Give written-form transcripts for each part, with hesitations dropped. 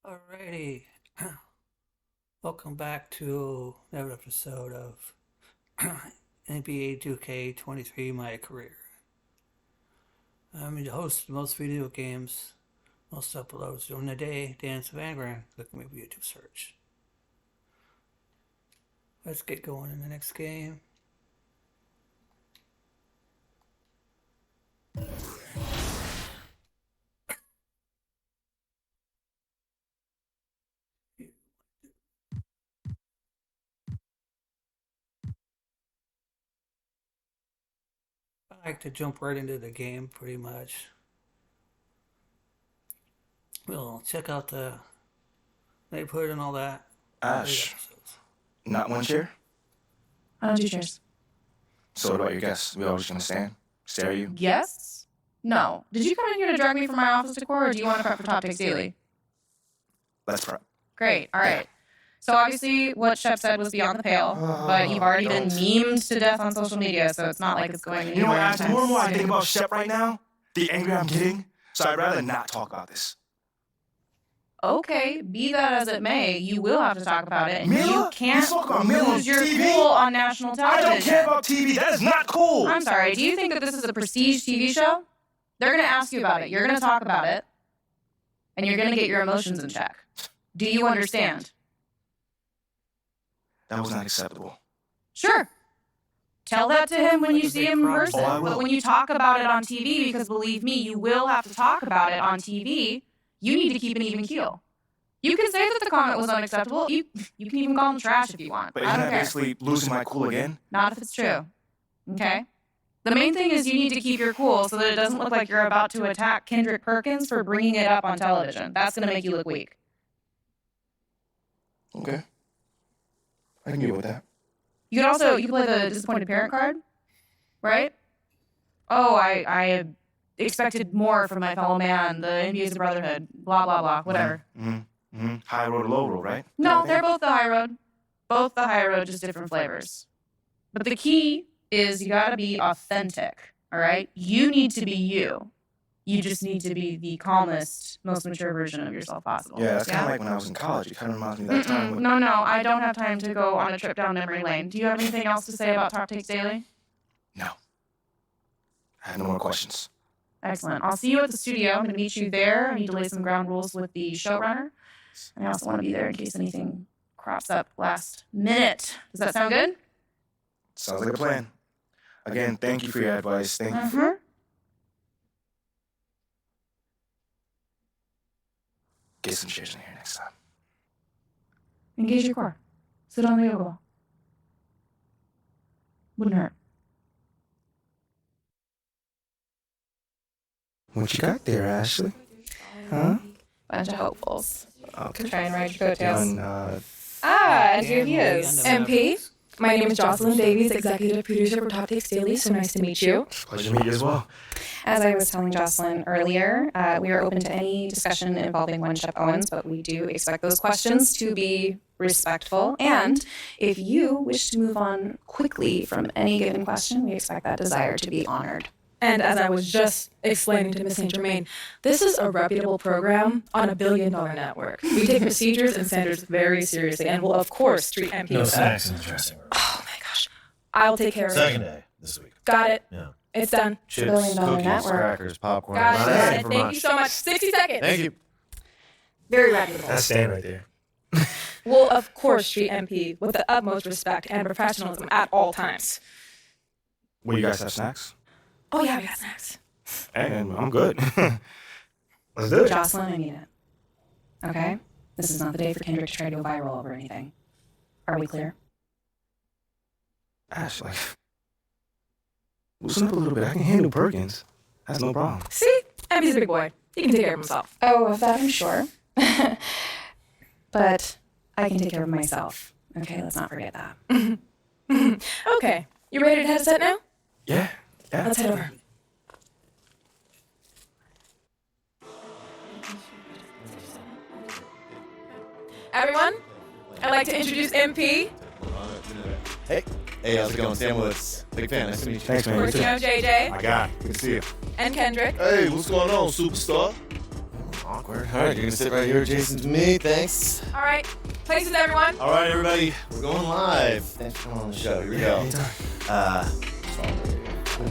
Alrighty, welcome back to another episode of NBA 2K23 My Career. I'm the host of most video games, most uploads during the day, Dance of Anagram. Click my YouTube search. Let's get going in the next game. I like to jump right into the game pretty much. We'll check out the neighborhood and all that. Ash, not one chair? I don't do chairs. So what about your guests? We all just gonna stare at you? Yes? No. Did you come in here to drag me from my office decor, or do you want to prep for Top Takes Daily? Let's prep. Great. All right. So obviously what Shep said was beyond the pale, but you've already been memed to death on social media, so it's not like it's going anywhere. You know what, Ash, the more and more I soon. think about Shep right now, the angrier I'm getting, so I'd rather not talk about this. Okay, be that as it may, you will have to talk about it, and Mila? you can't You talk about Mila on lose your TV? cool on national I television. don't care about TV. That is not cool. I'm sorry, do you think that this is a prestige TV show? They're going to ask you about it, you're going to talk about it, and you're going to get your emotions in check. Do you understand? That was not acceptable. Sure. Tell that to him when you see him in person. Oh, I will. But when you talk about it on TV, because believe me, you will have to talk about it on TV, you need to keep an even keel. You can say that the comment was unacceptable. You can even call him trash if you want. But I isn't don't that care. basically losing my cool again? Not if it's true. Okay? The main thing is you need to keep your cool so that it doesn't look like you're about to attack Kendrick Perkins for bringing it up on television. That's going to make you look weak. Okay. I can get with that. You can play the disappointed parent card, right? Oh, I expected more from my fellow man. The NBA is a brotherhood. Blah, blah, blah. Whatever. High road or low road, right? No, they're both the high road. Both the high road, just different flavors. But the key is you gotta be authentic, all right? You need to be you. You just need to be the calmest, most mature version of yourself possible. Yeah, that's kind of like when I was in college. It kind of reminds me of that time when... No, I don't have time to go on a trip down memory lane. Do you have anything else to say about Top Takes Daily? No. I have no more questions. Excellent. I'll see you at the studio. I'm going to meet you there. I need to lay some ground rules with the showrunner. And I also want to be there in case anything crops up last minute. Does that sound good? Sounds like a plan. Again, thank you for your advice. Thank you for... Get some chairs in here next time. Engage your core. Sit on the yoga ball. Wouldn't hurt. What you got there, Ashley? Huh? Bunch of hopefuls. Okay. Try and ride your coattails. Done, And here he is. MP, my name is Jocelyn Davies, executive producer for Top Takes Daily, so nice to meet you. pleasure to meet you as well. As I was telling Jocelyn earlier, we are open to any discussion involving one Shep Owens, but we do expect those questions to be respectful. And if you wish to move on quickly from any given question, we expect that desire to be honored. And as I was just explaining to Ms. St. Germain, this is a reputable program on a billion-dollar network. We take procedures and standards very seriously and will, of course, treat MP No with that. snacks in the dressing room. Oh my gosh. I'll take care of it. Second day this week. Got it. Yeah. It's done. Chips, billion-dollar cookies, network. crackers, popcorn. Got it. Not Got asking it. for Thank much. you so much. 60 seconds. Thank you. Very reputable. That's stand right there. We'll, of course, treat MP with the utmost respect and professionalism at all times. Will you guys have snacks? Oh yeah, we got snacks. And I'm good. Let's do it. Jocelyn, I need it. Okay? This is not the day for Kendrick to try to go viral over anything. Are we clear? Ash, like, loosen up a little bit. I can handle Perkins. That's no problem. See? MP's a big boy. He can take care of himself. Oh, of that I'm sure. But I can take care of myself. Okay, let's not forget that. Okay. You ready to head set now? Yeah. Let's head over. Everyone, I'd like to introduce MP. Hey, how's it going? Sam Woods. Big fan. Nice to meet you. Thanks, man. You too. Portino JJ My guy. Good to see you. and Kendrick. Hey, what's going on, superstar? Awkward. All right, you're gonna sit right here adjacent to me. Thanks. All right, places, everyone. All right, everybody, we're going live. Thanks for coming on the show. Here we go.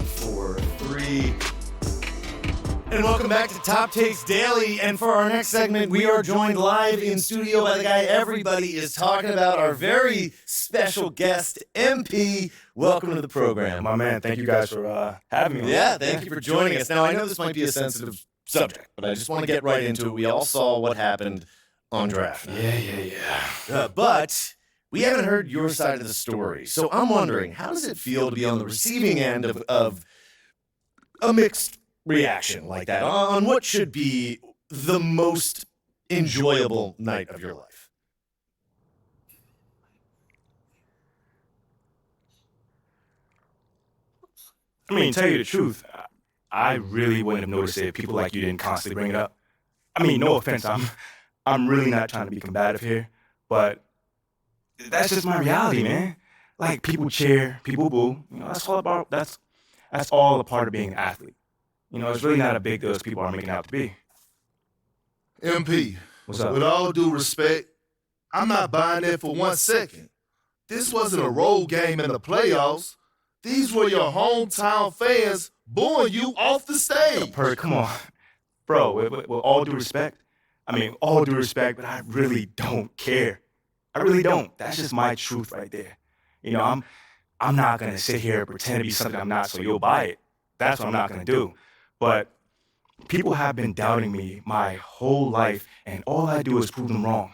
4, 3. And welcome back to Top Takes Daily. And for our next segment, we are joined live in studio by the guy everybody is talking about, our very special guest, MP. Welcome to the program. My man, thank you guys for having me. Yeah, thank you for joining us. Now, I know this might be a sensitive subject, but I just want to get right into it. We all saw what happened on draft night. Yeah. But we haven't heard your side of the story. So I'm wondering, how does it feel to be on the receiving end of a mixed reaction like that on what should be the most enjoyable night of your life? I mean, tell you the truth, I really wouldn't have noticed it if people like you didn't constantly bring it up. I mean, no offense, I'm really not trying to be combative here, but that's just my reality, man. Like, people cheer, people boo. You know, that's all a part of being an athlete. You know, it's really not a big deal as people are making it out to be. MP, What's up? with all due respect, I'm not buying that for 1 second. This wasn't a road game in the playoffs. These were your hometown fans booing you off the stage. Perk, come on. Bro, with all due respect, but I really don't care. I really don't. That's just my truth right there. You know, I'm not going to sit here and pretend to be something I'm not so you'll buy it. That's what I'm not going to do. But people have been doubting me my whole life, and all I do is prove them wrong.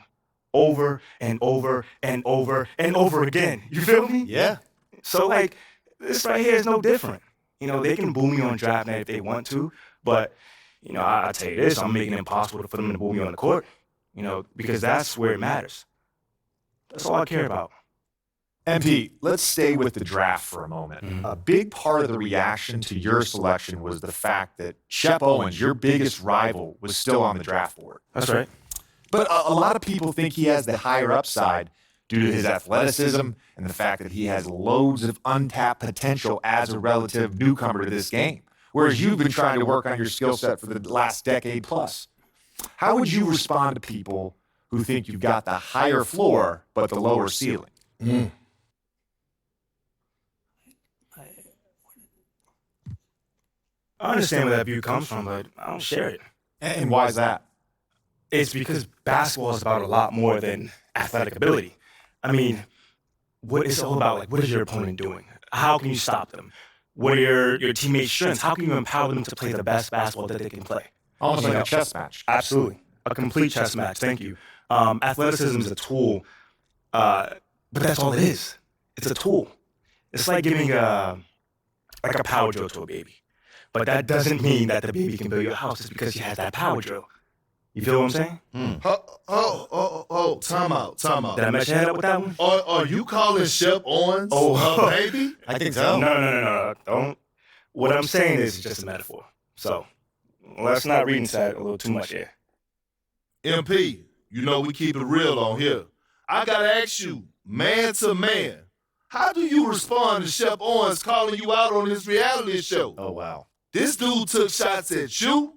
Over and over and over and over again. You feel me? Yeah. So, like, this right here is no different. You know, they can boo me on draft night if they want to, but, you know, I tell you this, I'm making it impossible for them to boo me on the court, you know, because that's where it matters. That's all I care about. MP, let's stay with the draft for a moment. Mhm. A big part of the reaction to your selection was the fact that Shep Owens, your biggest rival, was still on the draft board. That's right. But a lot of people think he has the higher upside due to his athleticism and the fact that he has loads of untapped potential as a relative newcomer to this game, whereas you've been trying to work on your skill set for the last decade plus. How would you respond to people who think you've got the higher floor but the lower ceiling? I understand where that view comes from, but I don't share it. And why is that? It's because basketball is about a lot more than athletic ability. I mean, what it's all about, like, what is your opponent doing? How can you stop them? What are your teammates' strengths? How can you empower them to play the best basketball that they can play? Almost like a chess match. Absolutely. A complete chess match. Thank you. Athleticism is a tool, but that's all it is. It's a tool. It's like giving a power drill to a baby. But that doesn't mean that the baby can build your house just because he has that power drill. You feel what I'm saying? Time out. Did I mess your head up with that one? Are you calling Shep Owens a baby? I think so. No. Don't. What I'm saying is just a metaphor. So let's not read inside a little too much here. MP, you know we keep it real on here. I gotta ask you, man to man, how do you respond to Shep Owens calling you out on his reality show? Oh, wow. This dude took shots at you.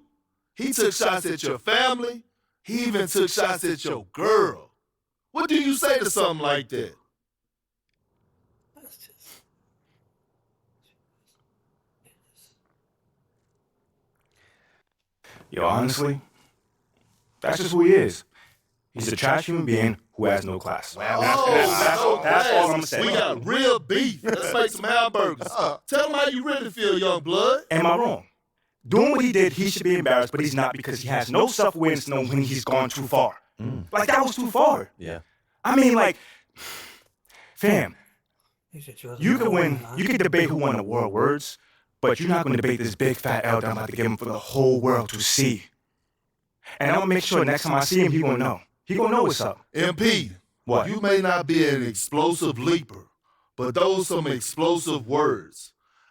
He took shots at your family. He even took shots at your girl. What do you say to something like that? Yo, honestly, that's just who he is. He's a trash human being who has no class. That's all I'm gonna say. We got real beef. Let's make some hamburgers. Tell him how you really feel, young blood. Am I wrong? Doing what he did, he should be embarrassed, but he's not because he has no self-awareness knowing when he's gone too far. Like, that was too far. Yeah. I mean, like, fam, you could win, you could debate who won the world words, but you're not going to debate this big fat L that I'm about to give him for the whole world to see. And I'm going to make sure next time I see him, he going to know. He going to know what's up. MP, What? you may not be an explosive leaper, but those some explosive words.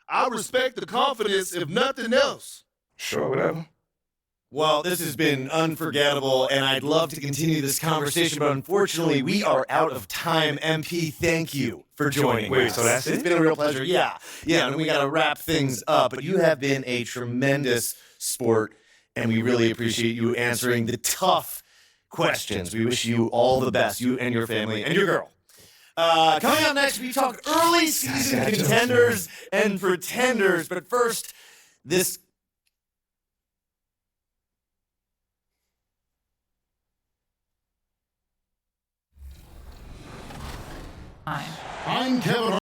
I respect the confidence, if nothing else. Sure, whatever. Well, this has been unforgettable, and I'd love to continue this conversation, but unfortunately, we are out of time. MP, thank you for joining Wait, us. so that's It's it? been a real pleasure. Yeah, and we got to wrap things up, but you have been a tremendous sport, and we really appreciate you answering the tough questions. We wish you all the best, you and your family and your girl. Coming up next, we talk early season contenders and pretenders. But first, this. I'm Kevin